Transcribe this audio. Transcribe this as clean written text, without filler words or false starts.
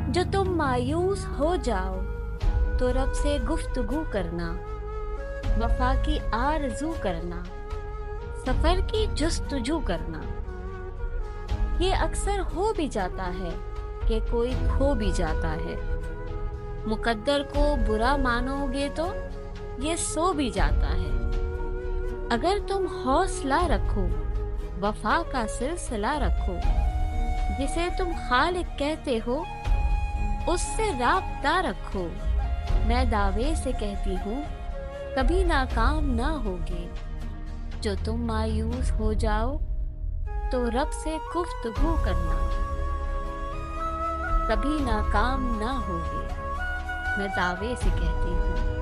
جو تم مایوس ہو جاؤ تو رب سے گفتگو کرنا، وفا کی آرزو کرنا، سفر کی جستجو کرنا۔ یہ اکثر ہو بھی جاتا ہے کہ کوئی کھو بھی جاتا ہے، مقدر کو برا مانو گے تو یہ سو بھی جاتا ہے۔ اگر تم حوصلہ رکھو، وفا کا سلسلہ رکھو، جسے تم خالق کہتے ہو اس سے رابطہ رکھو۔ میں دعوے سے کہتی ہوں کبھی ناکام نہ ہوگے۔ جو تم مایوس ہو جاؤ تو رب سے گفتگو کرنا، کبھی ناکام نہ ہوگے۔ میں دعوے سے کہتی ہوں۔